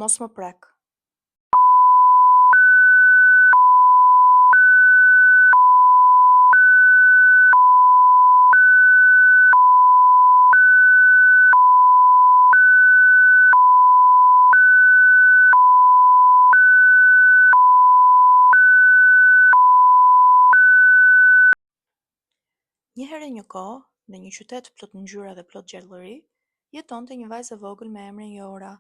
Mos më prek. Një herë një kohë, në një qytet plot ngjyra dhe plot gjallëri, jetonte një vajzë e vogël me emrin Jora.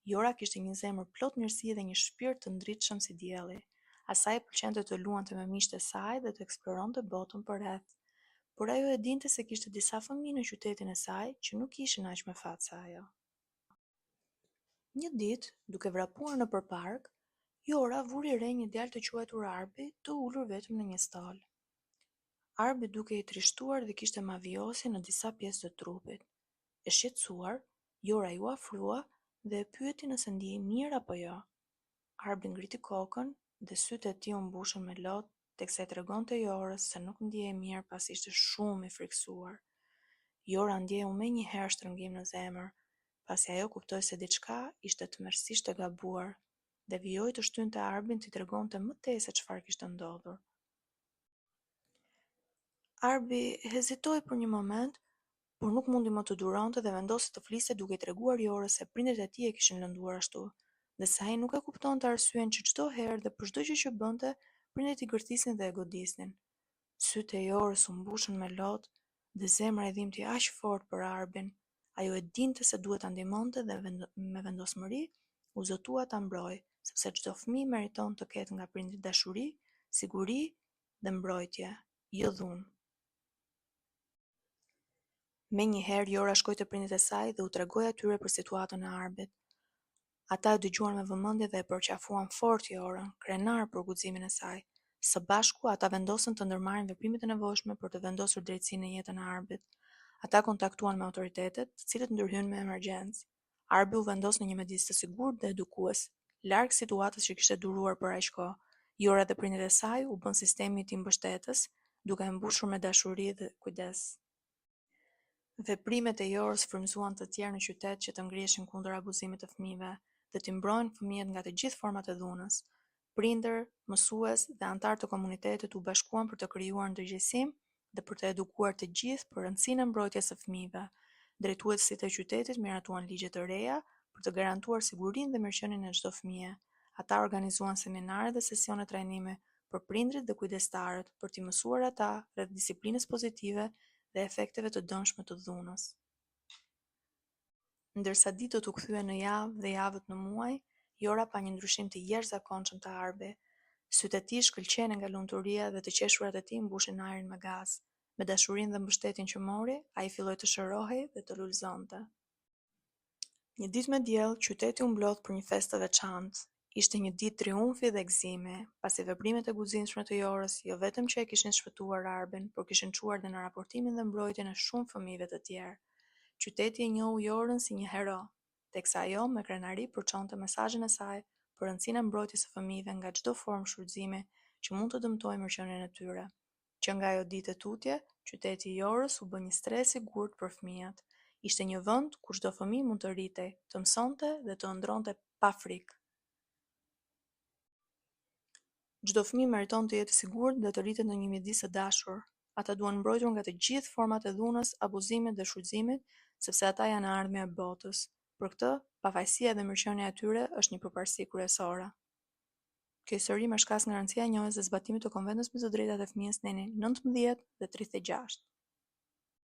Jora kishte një zemër plot mirësi dhe një shpirt të ndritshëm si dielli. Asaj pëlqente të luante me miqtë e saj dhe të eksploronte botën përreth. Por ajo e dinte se kishte disa fëmijë në qytetin e saj që nuk ishin aq me fat sa ajo. Një ditë, duke vrapuar nëpër park, Jora vuri re një djalë të quajtur Arbi, të ulur vetëm në një stol. Arbi duke i trishtuar dhe kishte maviosi në disa pjesë të trupit. E shqetësuar, Jora ju afrua dhe e pyeti nëse ndihej mirë apo jo. Arbi ngriti kokën dhe sytë e tij u mbushën me lot, teksa i tregonte Jorës se nuk ndihej mirë pasi ishte shumë i frikësuar. Jora ndjeu menjëherë shtrëngim në zemër, pasi ajo kuptoi se diçka ishte tmerrsisht e gabuar dhe vijoi të shtynte Arbin t'i tregonte më tej se çfarë kishte ndodhur. Arbi hezitoi për një moment, por nuk mundi më të duronte dhe vendosi të fliste duke i treguar Jorës se prindërit e tij e kishin lënduar ashtu, dhe se ai nuk e kuptonte arsyen që çdo herë dhe për çdo gjë që bënte, prindërit i gërtisnin dhe e godisnin. Sytë e Jorës u mbushën me lot dhe zemra e dhimbti aq fort për Arbin. Ajo e dinte se duhet ta ndihmonte dhe me vendosmëri u zotua ta mbrojë, sepse çdo fëmijë meriton të ketë nga prindrit dashuri, siguri dhe mbrojtje, jo dhunë. Menjëherë Jora shkoi te prindërit e saj dhe u tregoi atyre për situatën e Arbit. Ata e dëgjuan me vëmendje dhe e përqafuan fort Jorën, krenar për guximin e saj. Së bashku ata vendosën të ndërmarrin veprimet e nevojshme për të vendosur drejtësi në jetën e Arbit. Ata kontaktuan me autoritetet, të cilët ndërhyën me emergjencë. Arbi u vendos në një mjedis të sigurt dhe edukues, larg situatës që kishte duruar për aq kohë. Jora dhe prindërit e saj u bën sistemi i tij mbështetës, duke e mbushur me dashuri dhe kujdes. Veprimet e Jorës frymëzuan të tjerë në qytet që të ngriheshin kundër abuzimit të fëmijëve dhe t'i mbrojnë fëmijët nga të gjithë format e dhunës. Prindër, mësues dhe anëtar të komunitetit u bashkuan për të krijuar ndërgjegjësim dhe për të edukuar të gjithë për rëndësinë e mbrojtjes së fëmijëve. Drejtuesit e qytetit miratuan ligje të reja për të garantuar sigurinë dhe mirëqenien e çdo fëmie. Ata organizuan seminare dhe sesione trajnimi për prindrit dhe kujdestarët për t'i mësuar ata rreth disiplinës pozitive dhe efekteve të dëmshme të dhunës. Ndërsa ditët u kthyen në javë dhe javët në muaj, Jora pa një ndryshim të jashtëzakonshëm të Arbi. Sytë e tij shkëlqenin nga lumturia dhe të qeshurat e tij mbushin ajrin me gaz. Me dashurinë dhe mbështetjen që mori, ai filloi të shërohej dhe të lulëzonte. Një ditë me diell, qyteti u mblodh për një festë të veçantë. Ishte një ditë triumfi dhe gëzimi, pasi veprimet e guximshme të Jorës jo vetëm që e kishin shpëtuar Arbin, por kishin çuar dhe në raportimin dhe mbrojtjen e shumë fëmijëve të tjerë. Qyteti e njohu Jorën si një hero, teksa ajo me krenari përçonte mesazhin e saj për rëndësinë e mbrojtjes së fëmijëve nga çdo formë shfrytëzimi që mund të dëmtojë mirëqenien e tyre. Që nga ajo ditë e tutje, qyteti i Jorës u bë një stre i sigurt për fëmijët. Ishte një vend ku çdo fëmijë mund të rritej, të mësonte dhe të ëndronte pa frikë. Çdo fëmijë meriton të jetë i sigurt dhe të rritet në një mjedis të dashur. Ata duhen mbrojtur nga të gjithë format e dhunës, abuzimit dhe shfrytëzimit, sepse ata janë e ardhmja e botës. Për këtë, pafajësia dhe mirëqenia e tyre është një përparësi kryesore. Kjo histori më shkas nga rëndësia e njohjes dhe zbatimit të Konventit mbi të drejtat e fëmijës neni 19 dhe 36.